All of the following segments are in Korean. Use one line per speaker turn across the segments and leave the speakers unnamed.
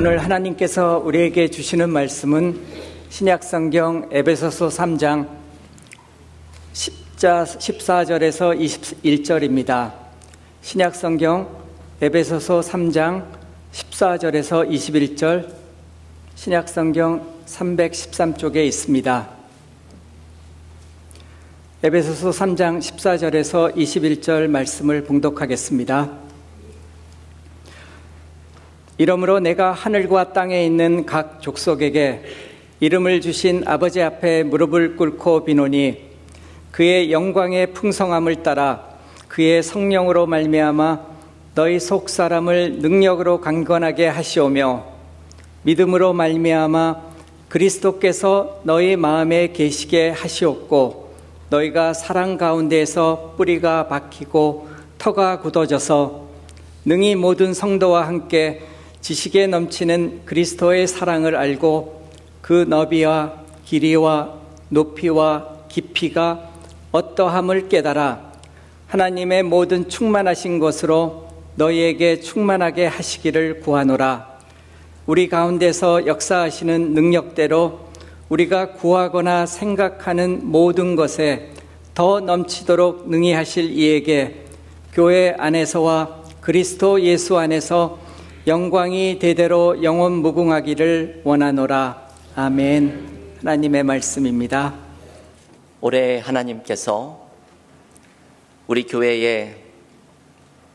오늘 하나님께서 우리에게 주시는 말씀은 신약성경 에베소서 3장 14절에서 21절입니다. 신약성경 에베소서 3장 14절에서 21절, 신약성경 313쪽에 있습니다. 에베소서 3장 14절에서 21절 말씀을 봉독하겠습니다. 이러므로 내가 하늘과 땅에 있는 각 족속에게 이름을 주신 아버지 앞에 무릎을 꿇고 비노니 그의 영광의 풍성함을 따라 그의 성령으로 말미암아 너희 속 사람을 능력으로 강건하게 하시오며 믿음으로 말미암아 그리스도께서 너희 마음에 계시게 하시옵고 너희가 사랑 가운데에서 뿌리가 박히고 터가 굳어져서 능히 모든 성도와 함께 지식에 넘치는 그리스도의 사랑을 알고 그 너비와 길이와 높이와 깊이가 어떠함을 깨달아 하나님의 모든 충만하신 것으로 너희에게 충만하게 하시기를 구하노라. 우리 가운데서 역사하시는 능력대로 우리가 구하거나 생각하는 모든 것에 더 넘치도록 능히 하실 이에게 교회 안에서와 그리스도 예수 안에서 영광이 대대로 영원 무궁하기를 원하노라. 아멘. 하나님의 말씀입니다.
올해 하나님께서 우리 교회에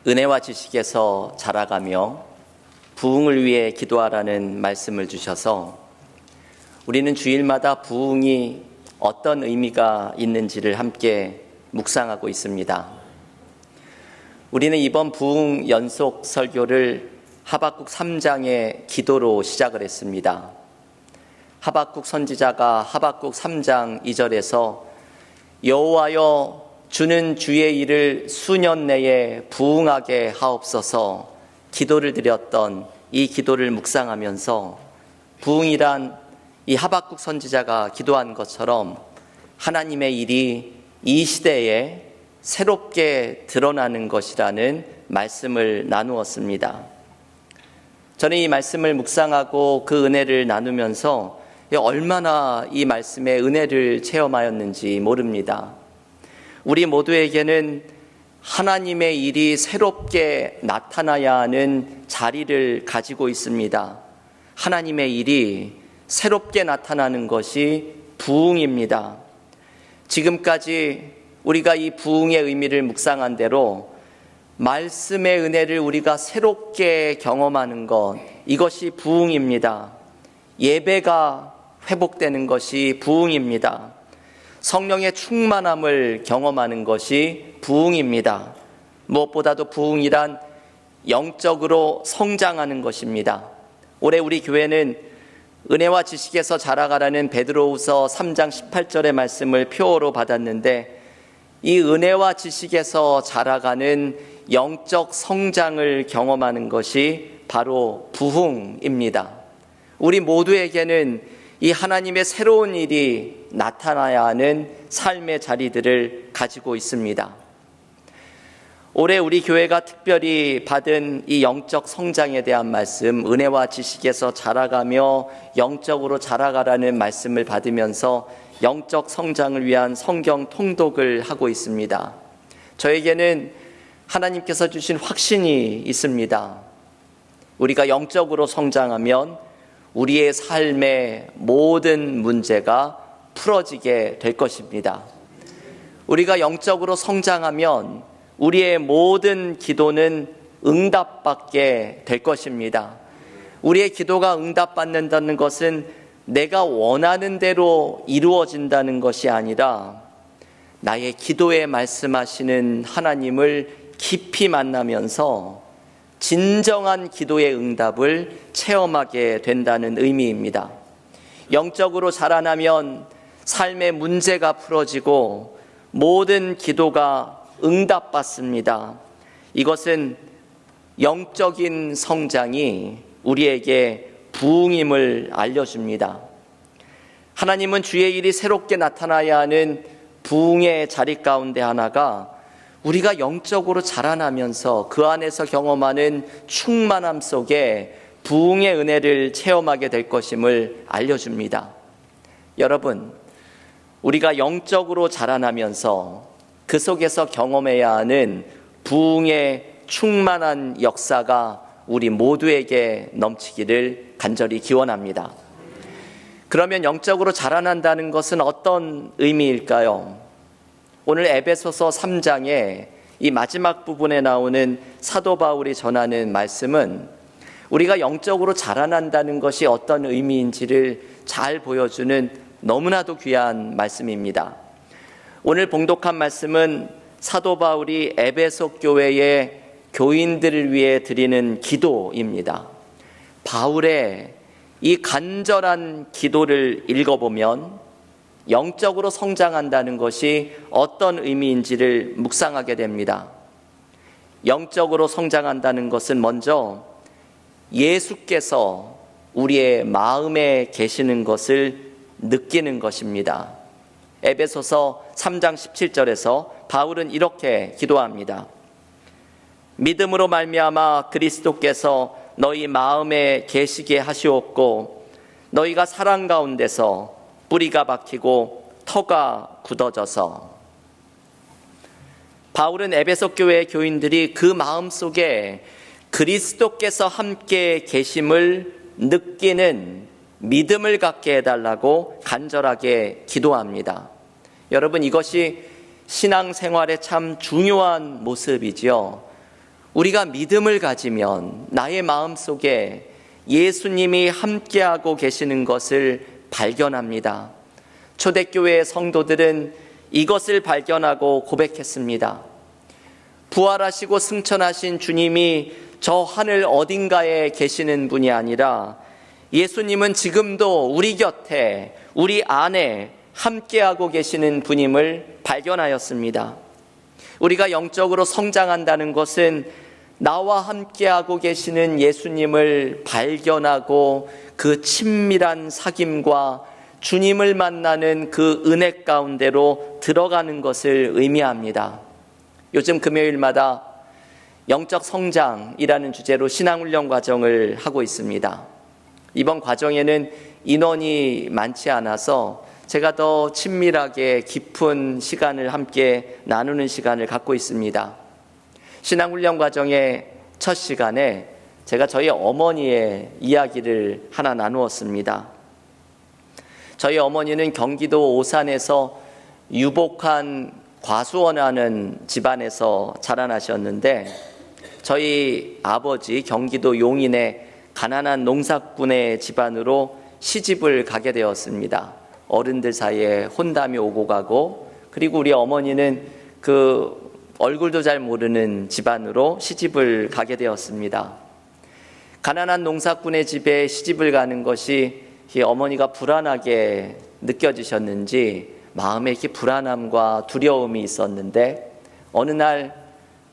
은혜와 지식에서 자라가며 부흥을 위해 기도하라는 말씀을 주셔서 우리는 주일마다 부흥이 어떤 의미가 있는지를 함께 묵상하고 있습니다. 우리는 이번 부흥 연속 설교를 하박국 3장의 기도로 시작을 했습니다. 하박국 선지자가 하박국 3장 2절에서 여호와여 주는 주의 일을 수년 내에 부흥하게 하옵소서 기도를 드렸던 이 기도를 묵상하면서 부흥이란 이 하박국 선지자가 기도한 것처럼 하나님의 일이 이 시대에 새롭게 드러나는 것이라는 말씀을 나누었습니다. 저는 이 말씀을 묵상하고 그 은혜를 나누면서 얼마나 이 말씀의 은혜를 체험하였는지 모릅니다. 우리 모두에게는 하나님의 일이 새롭게 나타나야 하는 자리를 가지고 있습니다. 하나님의 일이 새롭게 나타나는 것이 부흥입니다. 지금까지 우리가 이 부흥의 의미를 묵상한 대로 말씀의 은혜를 우리가 새롭게 경험하는 것, 이것이 부흥입니다. 예배가 회복되는 것이 부흥입니다. 성령의 충만함을 경험하는 것이 부흥입니다. 무엇보다도 부흥이란 영적으로 성장하는 것입니다. 올해 우리 교회는 은혜와 지식에서 자라가라는 베드로후서 3장 18절의 말씀을 표어로 받았는데 이 은혜와 지식에서 자라가는 영적 성장을 경험하는 것이 바로 부흥입니다. 우리 모두에게는 이 하나님의 새로운 일이 나타나야 하는 삶의 자리들을 가지고 있습니다. 올해 우리 교회가 특별히 받은 이 영적 성장에 대한 말씀, 은혜와 지식에서 자라가며 영적으로 자라가라는 말씀을 받으면서 영적 성장을 위한 성경 통독을 하고 있습니다. 저에게는 하나님께서 주신 확신이 있습니다. 우리가 영적으로 성장하면 우리의 삶의 모든 문제가 풀어지게 될 것입니다. 우리가 영적으로 성장하면 우리의 모든 기도는 응답받게 될 것입니다. 우리의 기도가 응답받는다는 것은 내가 원하는 대로 이루어진다는 것이 아니라 나의 기도에 말씀하시는 하나님을 깊이 만나면서 진정한 기도의 응답을 체험하게 된다는 의미입니다. 영적으로 자라나면 삶의 문제가 풀어지고 모든 기도가 응답받습니다. 이것은 영적인 성장이 우리에게 부흥임을 알려줍니다. 하나님은 주의 일이 새롭게 나타나야 하는 부흥의 자리 가운데 하나가 우리가 영적으로 자라나면서 그 안에서 경험하는 충만함 속에 부흥의 은혜를 체험하게 될 것임을 알려줍니다. 여러분, 우리가 영적으로 자라나면서 그 속에서 경험해야 하는 부흥의 충만한 역사가 우리 모두에게 넘치기를 간절히 기원합니다. 그러면 영적으로 자라난다는 것은 어떤 의미일까요? 오늘 에베소서 3장에 이 마지막 부분에 나오는 사도 바울이 전하는 말씀은 우리가 영적으로 자라난다는 것이 어떤 의미인지를 잘 보여주는 너무나도 귀한 말씀입니다. 오늘 봉독한 말씀은 사도 바울이 에베소 교회의 교인들을 위해 드리는 기도입니다. 바울의 이 간절한 기도를 읽어보면 영적으로 성장한다는 것이 어떤 의미인지를 묵상하게 됩니다. 영적으로 성장한다는 것은 먼저 예수께서 우리의 마음에 계시는 것을 느끼는 것입니다. 에베소서 3장 17절에서 바울은 이렇게 기도합니다. 믿음으로 말미암아 그리스도께서 너희 마음에 계시게 하시옵고 너희가 사랑 가운데서 뿌리가 박히고 터가 굳어져서. 바울은 에베소 교회 교인들이 그 마음속에 그리스도께서 함께 계심을 느끼는 믿음을 갖게 해달라고 간절하게 기도합니다. 여러분, 이것이 신앙생활의 참 중요한 모습이지요. 우리가 믿음을 가지면 나의 마음속에 예수님이 함께하고 계시는 것을 발견합니다. 초대교회의 성도들은 이것을 발견하고 고백했습니다. 부활하시고 승천하신 주님이 저 하늘 어딘가에 계시는 분이 아니라 예수님은 지금도 우리 곁에, 우리 안에 함께하고 계시는 분임을 발견하였습니다. 우리가 영적으로 성장한다는 것은 나와 함께하고 계시는 예수님을 발견하고 그 친밀한 사귐과 주님을 만나는 그 은혜 가운데로 들어가는 것을 의미합니다. 요즘 금요일마다 영적 성장이라는 주제로 신앙훈련 과정을 하고 있습니다. 이번 과정에는 인원이 많지 않아서 제가 더 친밀하게 깊은 시간을 함께 나누는 시간을 갖고 있습니다. 신앙훈련 과정의 첫 시간에 제가 저희 어머니의 이야기를 하나 나누었습니다. 저희 어머니는 경기도 오산에서 유복한 과수원하는 집안에서 자라나셨는데 저희 아버지 경기도 용인의 가난한 농사꾼의 집안으로 시집을 가게 되었습니다. 어른들 사이에 혼담이 오고 가고, 그리고 우리 어머니는 그 얼굴도 잘 모르는 집안으로 시집을 가게 되었습니다. 가난한 농사꾼의 집에 시집을 가는 것이 어머니가 불안하게 느껴지셨는지 마음에 이렇게 불안함과 두려움이 있었는데, 어느 날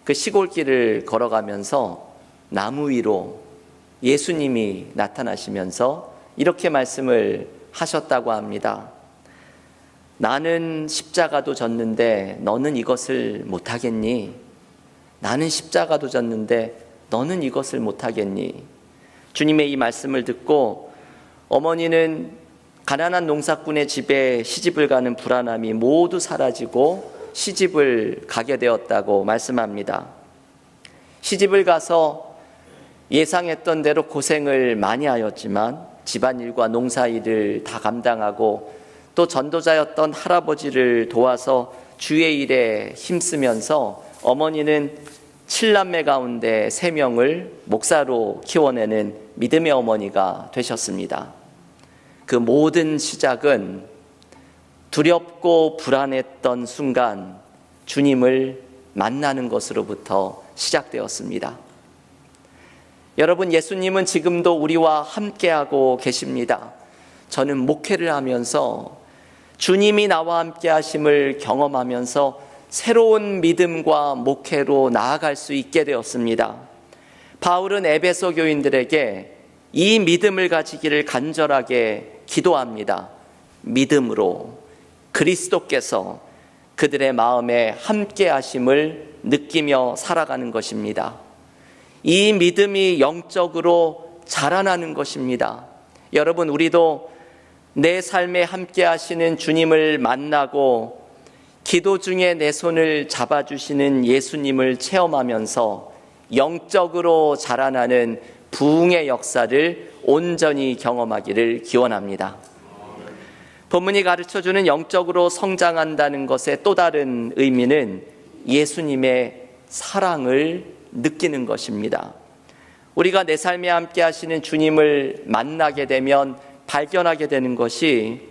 그 시골길을 걸어가면서 나무 위로 예수님이 나타나시면서 이렇게 말씀을 하셨다고 합니다. 나는 십자가도 졌는데 너는 이것을 못하겠니? 나는 십자가도 졌는데 너는 이것을 못하겠니? 주님의 이 말씀을 듣고 어머니는 가난한 농사꾼의 집에 시집을 가는 불안함이 모두 사라지고 시집을 가게 되었다고 말씀합니다. 시집을 가서 예상했던 대로 고생을 많이 하였지만 집안일과 농사일을 다 감당하고 또 전도자였던 할아버지를 도와서 주의 일에 힘쓰면서 어머니는 7남매 가운데 3명을 목사로 키워내는 믿음의 어머니가 되셨습니다. 그 모든 시작은 두렵고 불안했던 순간 주님을 만나는 것으로부터 시작되었습니다. 여러분, 예수님은 지금도 우리와 함께하고 계십니다. 저는 목회를 하면서 주님이 나와 함께 하심을 경험하면서 새로운 믿음과 목회로 나아갈 수 있게 되었습니다. 바울은 에베소 교인들에게 이 믿음을 가지기를 간절하게 기도합니다. 믿음으로 그리스도께서 그들의 마음에 함께 하심을 느끼며 살아가는 것입니다. 이 믿음이 영적으로 자라나는 것입니다. 여러분, 우리도 내 삶에 함께 하시는 주님을 만나고 기도 중에 내 손을 잡아주시는 예수님을 체험하면서 영적으로 자라나는 부흥의 역사를 온전히 경험하기를 기원합니다. 본문이 가르쳐주는 영적으로 성장한다는 것의 또 다른 의미는 예수님의 사랑을 느끼는 것입니다. 우리가 내 삶에 함께 하시는 주님을 만나게 되면 발견하게 되는 것이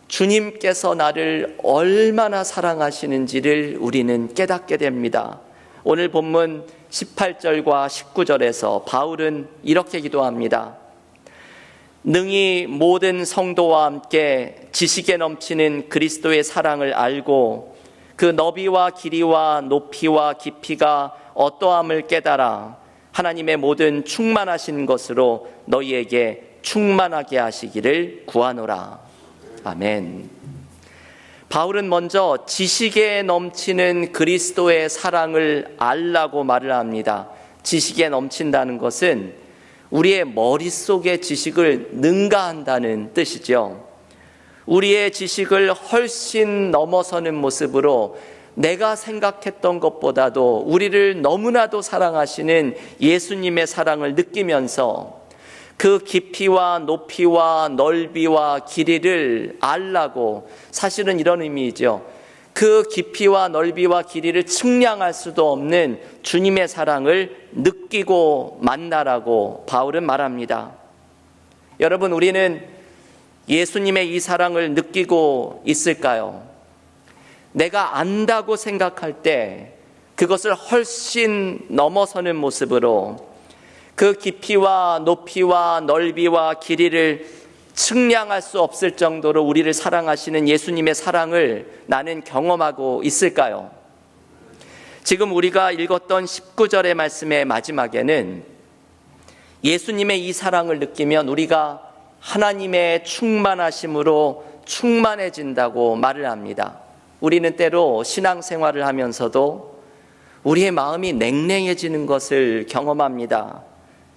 주님께서 나를 얼마나 사랑하시는지를 우리는 깨닫게 됩니다. 오늘 본문 18절과 19절에서 바울은 이렇게 기도합니다. 능히 모든 성도와 함께 지식에 넘치는 그리스도의 사랑을 알고 그 너비와 길이와 높이와 깊이가 어떠함을 깨달아 하나님의 모든 충만하신 것으로 너희에게 충만하게 하시기를 구하노라. 아멘. 바울은 먼저 지식에 넘치는 그리스도의 사랑을 알라고 말을 합니다. 지식에 넘친다는 것은 우리의 머릿속의 지식을 능가한다는 뜻이죠. 우리의 지식을 훨씬 넘어서는 모습으로 내가 생각했던 것보다도 우리를 너무나도 사랑하시는 예수님의 사랑을 느끼면서 그 깊이와 높이와 넓이와 길이를 알라고, 사실은 이런 의미이죠. 그 깊이와 넓이와 길이를 측량할 수도 없는 주님의 사랑을 느끼고 만나라고 바울은 말합니다. 여러분, 우리는 예수님의 이 사랑을 느끼고 있을까요? 내가 안다고 생각할 때 그것을 훨씬 넘어서는 모습으로 그 깊이와 높이와 넓이와 길이를 측량할 수 없을 정도로 우리를 사랑하시는 예수님의 사랑을 나는 경험하고 있을까요? 지금 우리가 읽었던 19절의 말씀의 마지막에는 예수님의 이 사랑을 느끼면 우리가 하나님의 충만하심으로 충만해진다고 말을 합니다. 우리는 때로 신앙생활을 하면서도 우리의 마음이 냉랭해지는 것을 경험합니다.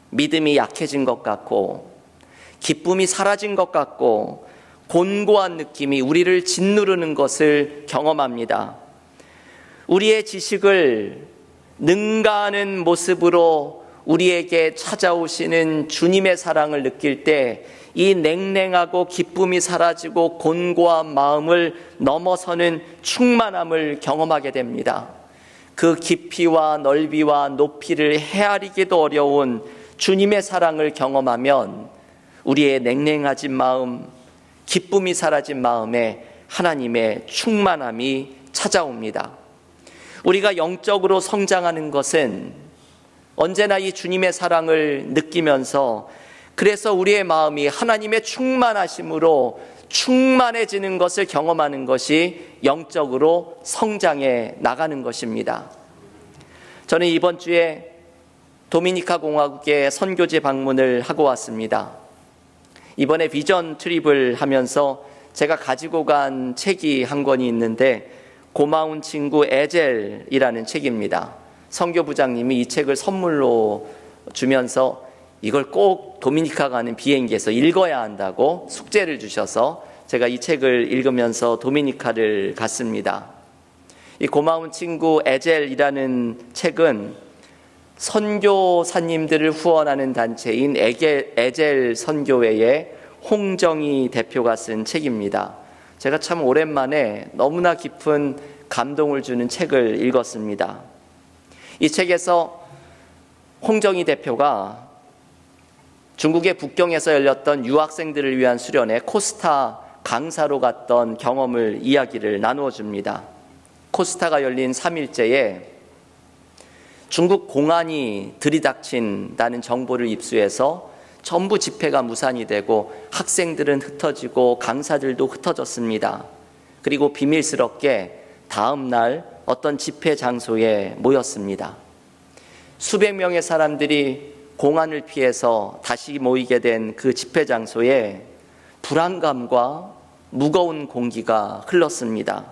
믿음이 약해진 것 같고 기쁨이 사라진 것 같고 곤고한 느낌이 우리를 짓누르는 것을 경험합니다. 우리의 지식을 능가하는 모습으로 우리에게 찾아오시는 주님의 사랑을 느낄 때 이 냉랭하고 기쁨이 사라지고 곤고한 마음을 넘어서는 충만함을 경험하게 됩니다. 그 깊이와 넓이와 높이를 헤아리기도 어려운 주님의 사랑을 경험하면 우리의 냉랭해진 마음, 기쁨이 사라진 마음에 하나님의 충만함이 찾아옵니다. 우리가 영적으로 성장하는 것은 언제나 이 주님의 사랑을 느끼면서, 그래서 우리의 마음이 하나님의 충만하심으로 충만해지는 것을 경험하는 것이 영적으로 성장해 나가는 것입니다. 저는 이번 주에 도미니카 공화국에 선교지 방문을 하고 왔습니다. 이번에 비전 트립을 하면서 제가 가지고 간 책이 한 권이 있는데 고마운 친구 에젤이라는 책입니다. 선교부장님이 이 책을 선물로 주면서 이걸 꼭 도미니카 가는 비행기에서 읽어야 한다고 숙제를 주셔서 제가 이 책을 읽으면서 도미니카를 갔습니다. 이 고마운 친구 에젤이라는 책은 선교사님들을 후원하는 단체인 에젤 선교회의 홍정희 대표가 쓴 책입니다. 제가 참 오랜만에 너무나 깊은 감동을 주는 책을 읽었습니다. 이 책에서 홍정희 대표가 중국의 북경에서 열렸던 유학생들을 위한 수련회 코스타 강사로 갔던 경험을 이야기를 나누어 줍니다. 코스타가 열린 3일째에 중국 공안이 들이닥친다는 정보를 입수해서 전부 집회가 무산이 되고 학생들은 흩어지고 강사들도 흩어졌습니다. 그리고 비밀스럽게 다음 날 어떤 집회 장소에 모였습니다. 수백 명의 사람들이 공안을 피해서 다시 모이게 된 그 집회 장소에 불안감과 무거운 공기가 흘렀습니다.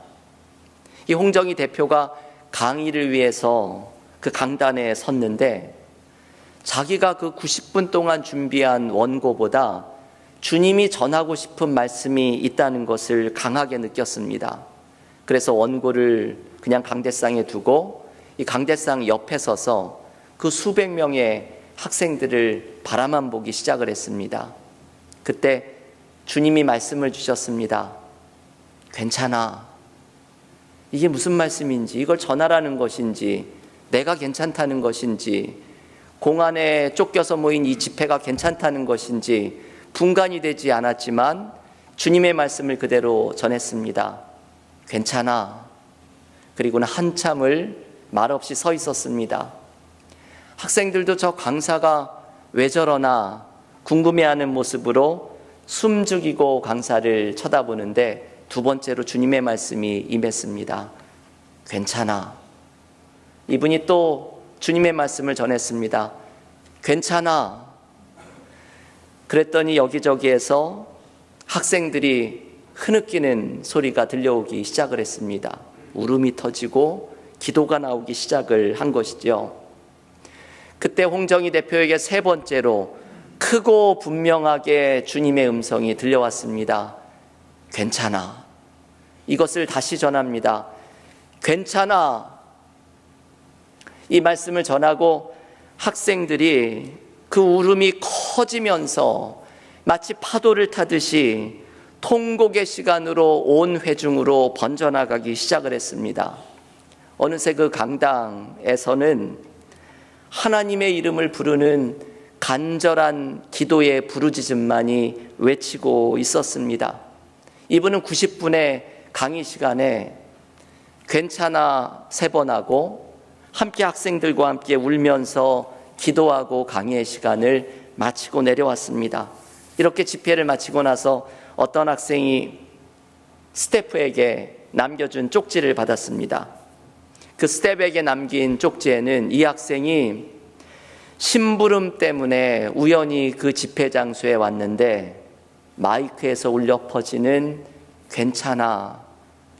이 홍정희 대표가 강의를 위해서 그 강단에 섰는데 자기가 그 90분 동안 준비한 원고보다 주님이 전하고 싶은 말씀이 있다는 것을 강하게 느꼈습니다. 그래서 원고를 그냥 강대상에 두고 이 강대상 옆에 서서 그 수백 명의 학생들을 바라만 보기 시작을 했습니다. 그때 주님이 말씀을 주셨습니다. 괜찮아. 이게 무슨 말씀인지, 이걸 전하라는 것인지, 내가 괜찮다는 것인지, 공안에 쫓겨서 모인 이 집회가 괜찮다는 것인지 분간이 되지 않았지만 주님의 말씀을 그대로 전했습니다. 괜찮아. 그리고는 한참을 말없이 서 있었습니다. 학생들도 저 강사가 왜 저러나 궁금해하는 모습으로 숨죽이고 강사를 쳐다보는데 두 번째로 주님의 말씀이 임했습니다. 괜찮아. 이분이 또 주님의 말씀을 전했습니다. 괜찮아. 그랬더니 여기저기에서 학생들이 흐느끼는 소리가 들려오기 시작을 했습니다. 울음이 터지고 기도가 나오기 시작을 한 것이죠. 그때 홍정희 대표에게 세 번째로 크고 분명하게 주님의 음성이 들려왔습니다. 괜찮아. 이것을 다시 전합니다. 괜찮아. 이 말씀을 전하고 학생들이 그 울음이 커지면서 마치 파도를 타듯이 통곡의 시간으로 온 회중으로 번져나가기 시작을 했습니다. 어느새 그 강당에서는 하나님의 이름을 부르는 간절한 기도의 부르짖음만이 외치고 있었습니다. 이분은 90분의 강의 시간에 괜찮아 3번 하고 함께 학생들과 함께 울면서 기도하고 강의의 시간을 마치고 내려왔습니다. 이렇게 집회를 마치고 나서 어떤 학생이 스태프에게 남겨준 쪽지를 받았습니다. 그 스태프에게 남긴 쪽지에는 이 학생이 심부름 때문에 우연히 그 집회 장소에 왔는데 마이크에서 울려 퍼지는 괜찮아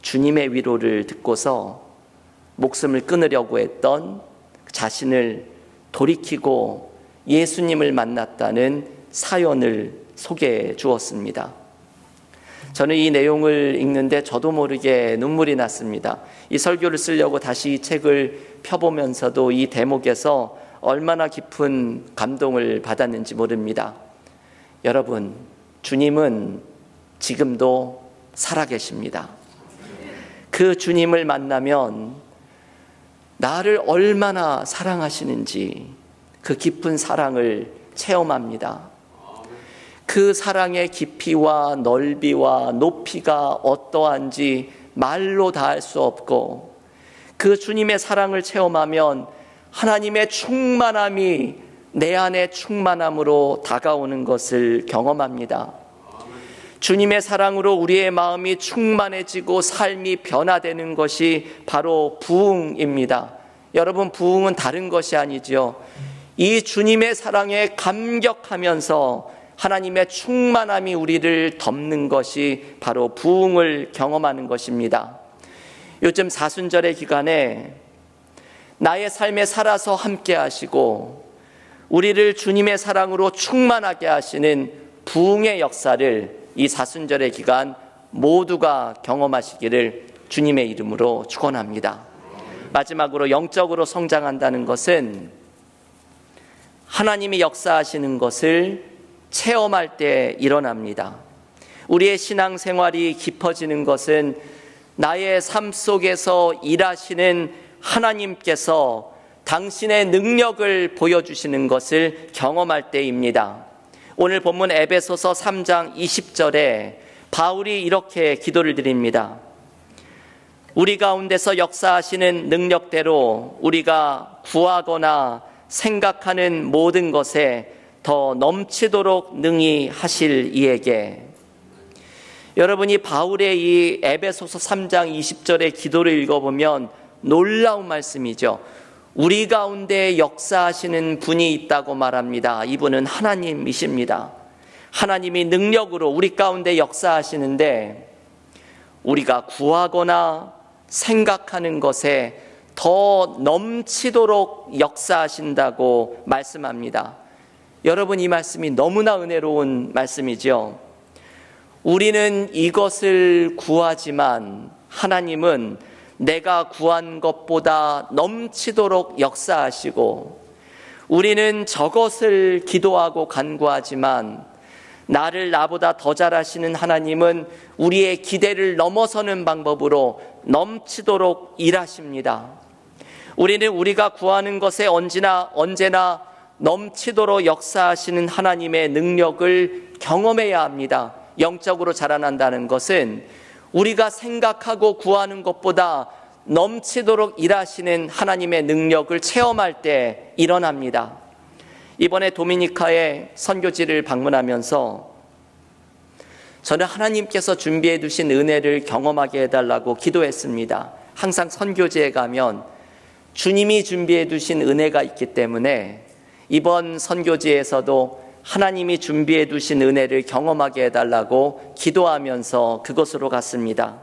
주님의 위로를 듣고서 목숨을 끊으려고 했던 자신을 돌이키고 예수님을 만났다는 사연을 소개해 주었습니다. 저는 이 내용을 읽는데 저도 모르게 눈물이 났습니다. 이 설교를 쓰려고 다시 이 책을 펴보면서도 이 대목에서 얼마나 깊은 감동을 받았는지 모릅니다. 여러분, 주님은 지금도 살아계십니다. 그 주님을 만나면 나를 얼마나 사랑하시는지 그 깊은 사랑을 체험합니다. 그 사랑의 깊이와 넓이와 높이가 어떠한지 말로 다할 수 없고 그 주님의 사랑을 체험하면 하나님의 충만함이 내 안에 충만함으로 다가오는 것을 경험합니다. 주님의 사랑으로 우리의 마음이 충만해지고 삶이 변화되는 것이 바로 부흥입니다. 여러분, 부흥은 다른 것이 아니죠. 이 주님의 사랑에 감격하면서 하나님의 충만함이 우리를 덮는 것이 바로 부흥을 경험하는 것입니다. 요즘 사순절의 기간에 나의 삶에 살아서 함께 하시고 우리를 주님의 사랑으로 충만하게 하시는 부흥의 역사를 이 사순절의 기간 모두가 경험하시기를 주님의 이름으로 축원합니다. 마지막으로 영적으로 성장한다는 것은 하나님이 역사하시는 것을 체험할 때 일어납니다. 우리의 신앙생활이 깊어지는 것은 나의 삶 속에서 일하시는 하나님께서 당신의 능력을 보여주시는 것을 경험할 때입니다. 오늘 본문 에베소서 3장 20절에 바울이 이렇게 기도를 드립니다. 우리 가운데서 역사하시는 능력대로 우리가 구하거나 생각하는 모든 것에 더 넘치도록 능히 하실 이에게. 여러분이 바울의 이 에베소서 3장 20절의 기도를 읽어보면 놀라운 말씀이죠. 우리 가운데 역사하시는 분이 있다고 말합니다. 이분은 하나님이십니다. 하나님이 능력으로 우리 가운데 역사하시는데 우리가 구하거나 생각하는 것에 더 넘치도록 역사하신다고 말씀합니다. 여러분, 이 말씀이 너무나 은혜로운 말씀이죠. 우리는 이것을 구하지만 하나님은 내가 구한 것보다 넘치도록 역사하시고, 우리는 저것을 기도하고 간구하지만 나를 나보다 더 잘하시는 하나님은 우리의 기대를 넘어서는 방법으로 넘치도록 일하십니다. 우리는 우리가 구하는 것에 언제나 넘치도록 역사하시는 하나님의 능력을 경험해야 합니다. 영적으로 자라난다는 것은 우리가 생각하고 구하는 것보다 넘치도록 일하시는 하나님의 능력을 체험할 때 일어납니다. 이번에 도미니카의 선교지를 방문하면서 저는 하나님께서 준비해 두신 은혜를 경험하게 해달라고 기도했습니다. 항상 선교지에 가면 주님이 준비해 두신 은혜가 있기 때문에 이번 선교지에서도 하나님이 준비해 두신 은혜를 경험하게 해달라고 기도하면서 그곳으로 갔습니다.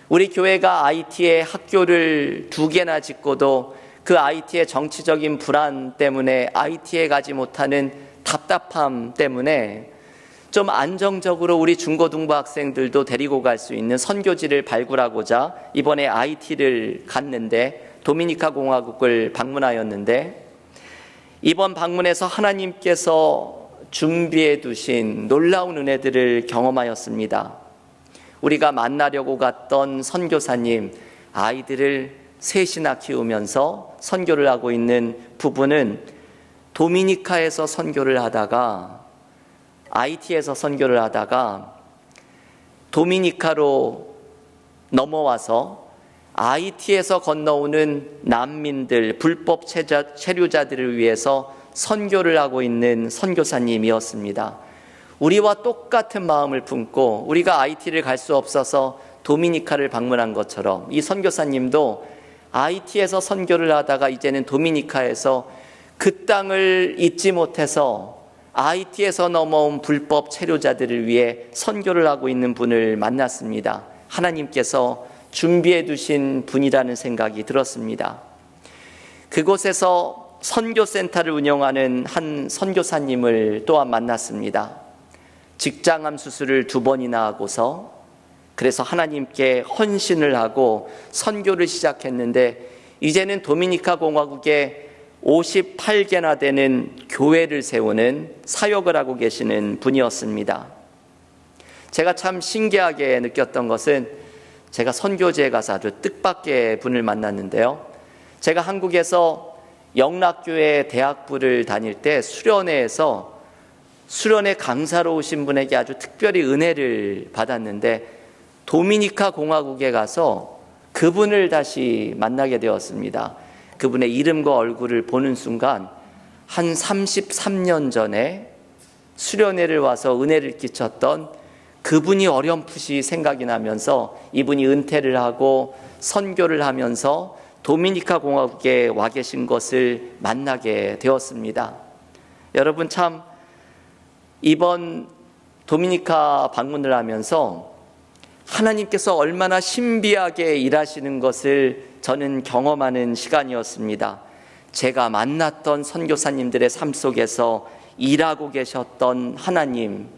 우리 교회가 IT에 학교를 2개나 짓고도 그 IT의 정치적인 불안 때문에 IT에 가지 못하는 답답함 때문에 좀 안정적으로 우리 중고등부 학생들도 데리고 갈 수 있는 선교지를 발굴하고자 이번에 IT를 갔는데, 도미니카 공화국을 방문하였는데, 이번 방문에서 하나님께서 준비해 두신 놀라운 은혜들을 경험하였습니다. 우리가 만나려고 갔던 선교사님, 아이들을 셋이나 키우면서 선교를 하고 있는 부부는 도미니카에서 선교를 하다가, IT에서 선교를 하다가 도미니카로 넘어와서 IT에서 건너오는 난민들, 불법 체류자들을 위해서 선교를 하고 있는 선교사님이었습니다. 우리와 똑같은 마음을 품고 우리가 IT를 갈 수 없어서 도미니카를 방문한 것처럼 이 선교사님도 IT에서 선교를 하다가 이제는 도미니카에서 그 땅을 잊지 못해서 IT에서 넘어온 불법 체류자들을 위해 선교를 하고 있는 분을 만났습니다. 하나님께서 준비해 두신 분이라는 생각이 들었습니다. 그곳에서 선교센터를 운영하는 한 선교사님을 또한 만났습니다. 직장암 수술을 2번이나 하고서 그래서 하나님께 헌신을 하고 선교를 시작했는데, 이제는 도미니카 공화국에 58개나 되는 교회를 세우는 사역을 하고 계시는 분이었습니다. 제가 참 신기하게 느꼈던 것은, 제가 선교지에 가서 아주 뜻밖의 분을 만났는데요. 제가 한국에서 영락교회 대학부를 다닐 때 수련회 강사로 오신 분에게 아주 특별히 은혜를 받았는데, 도미니카 공화국에 가서 그분을 다시 만나게 되었습니다. 그분의 이름과 얼굴을 보는 순간 한 33년 전에 수련회를 와서 은혜를 끼쳤던 그분이 어렴풋이 생각이 나면서 이분이 은퇴를 하고 선교를 하면서 도미니카 공화국에 와 계신 것을 만나게 되었습니다. 여러분, 참 이번 도미니카 방문을 하면서 하나님께서 얼마나 신비하게 일하시는 것을 저는 경험하는 시간이었습니다. 제가 만났던 선교사님들의 삶 속에서 일하고 계셨던 하나님,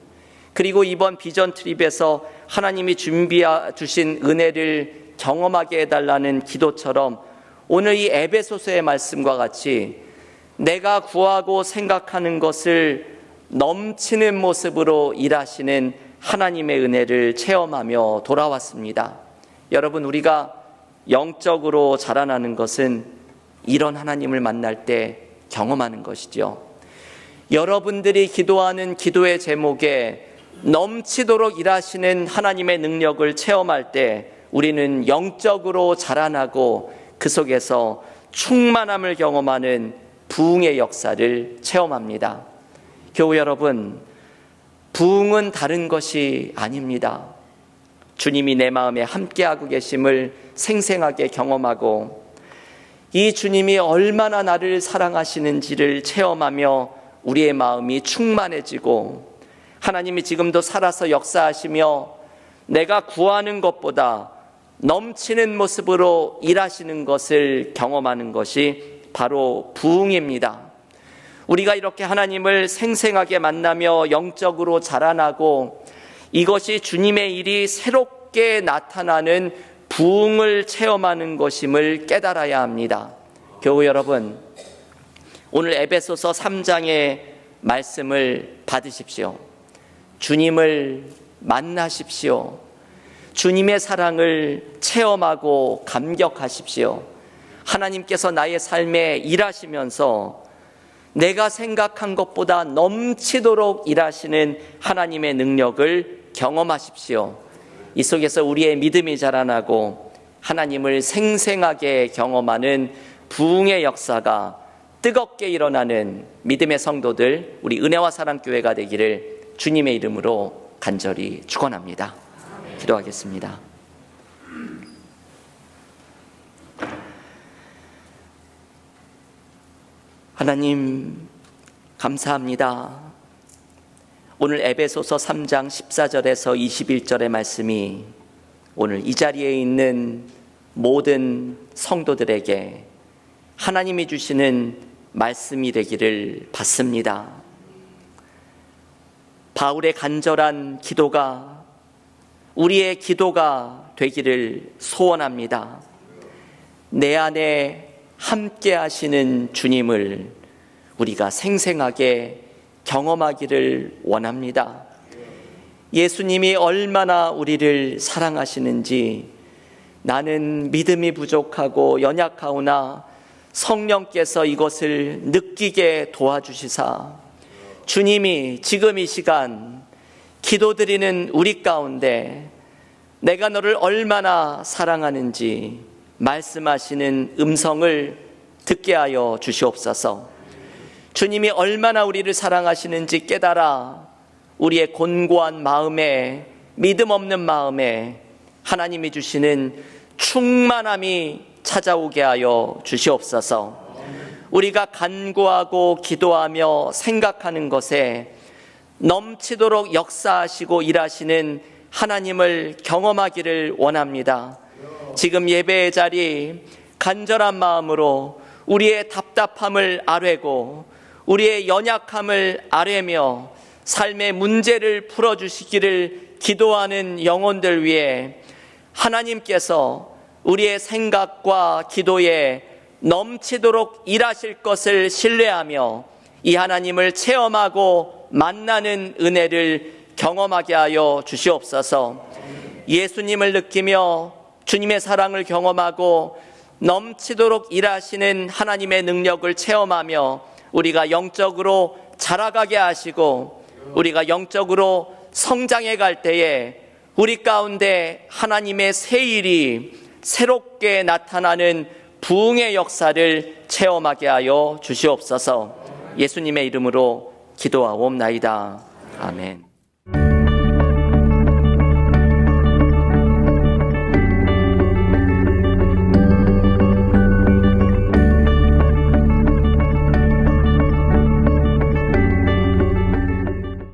그리고 이번 비전 트립에서 하나님이 준비해 주신 은혜를 경험하게 해달라는 기도처럼 오늘 이 에베소서의 말씀과 같이 내가 구하고 생각하는 것을 넘치는 모습으로 일하시는 하나님의 은혜를 체험하며 돌아왔습니다. 여러분, 우리가 영적으로 자라나는 것은 이런 하나님을 만날 때 경험하는 것이죠. 여러분들이 기도하는 기도의 제목에 넘치도록 일하시는 하나님의 능력을 체험할 때 우리는 영적으로 자라나고 그 속에서 충만함을 경험하는 부흥의 역사를 체험합니다. 교우 여러분, 부흥은 다른 것이 아닙니다. 주님이 내 마음에 함께하고 계심을 생생하게 경험하고 이 주님이 얼마나 나를 사랑하시는지를 체험하며 우리의 마음이 충만해지고, 하나님이 지금도 살아서 역사하시며 내가 구하는 것보다 넘치는 모습으로 일하시는 것을 경험하는 것이 바로 부흥입니다. 우리가 이렇게 하나님을 생생하게 만나며 영적으로 자라나고 이것이 주님의 일이 새롭게 나타나는 부흥을 체험하는 것임을 깨달아야 합니다. 교우 여러분, 오늘 에베소서 3장의 말씀을 받으십시오. 주님을 만나십시오. 주님의 사랑을 체험하고 감격하십시오. 하나님께서 나의 삶에 일하시면서 내가 생각한 것보다 넘치도록 일하시는 하나님의 능력을 경험하십시오. 이 속에서 우리의 믿음이 자라나고 하나님을 생생하게 경험하는 부흥의 역사가 뜨겁게 일어나는 믿음의 성도들, 우리 은혜와 사랑교회가 되기를 주님의 이름으로 간절히 축원합니다. 기도하겠습니다. 하나님 감사합니다. 오늘 에베소서 3장 14절에서 21절의 말씀이 오늘 이 자리에 있는 모든 성도들에게 하나님이 주시는 말씀이 되기를 받습니다. 바울의 간절한 기도가 우리의 기도가 되기를 소원합니다. 내 안에 함께 하시는 주님을 우리가 생생하게 경험하기를 원합니다. 예수님이 얼마나 우리를 사랑하시는지 나는 믿음이 부족하고 연약하오나 성령께서 이것을 느끼게 도와주시사 주님이 지금 이 시간 기도드리는 우리 가운데 내가 너를 얼마나 사랑하는지 말씀하시는 음성을 듣게 하여 주시옵소서. 주님이 얼마나 우리를 사랑하시는지 깨달아 우리의 곤고한 마음에, 믿음 없는 마음에 하나님이 주시는 충만함이 찾아오게 하여 주시옵소서. 우리가 간구하고 기도하며 생각하는 것에 넘치도록 역사하시고 일하시는 하나님을 경험하기를 원합니다. 지금 예배의 자리 간절한 마음으로 우리의 답답함을 아뢰고 우리의 연약함을 아뢰며 삶의 문제를 풀어주시기를 기도하는 영혼들 위해 하나님께서 우리의 생각과 기도에 넘치도록 일하실 것을 신뢰하며 이 하나님을 체험하고 만나는 은혜를 경험하게 하여 주시옵소서. 예수님을 느끼며 주님의 사랑을 경험하고 넘치도록 일하시는 하나님의 능력을 체험하며 우리가 영적으로 자라가게 하시고 우리가 영적으로 성장해 갈 때에 우리 가운데 하나님의 새 일이 새롭게 나타나는 부흥의 역사를 체험하게 하여 주시옵소서. 예수님의 이름으로 기도하옵나이다. 아멘.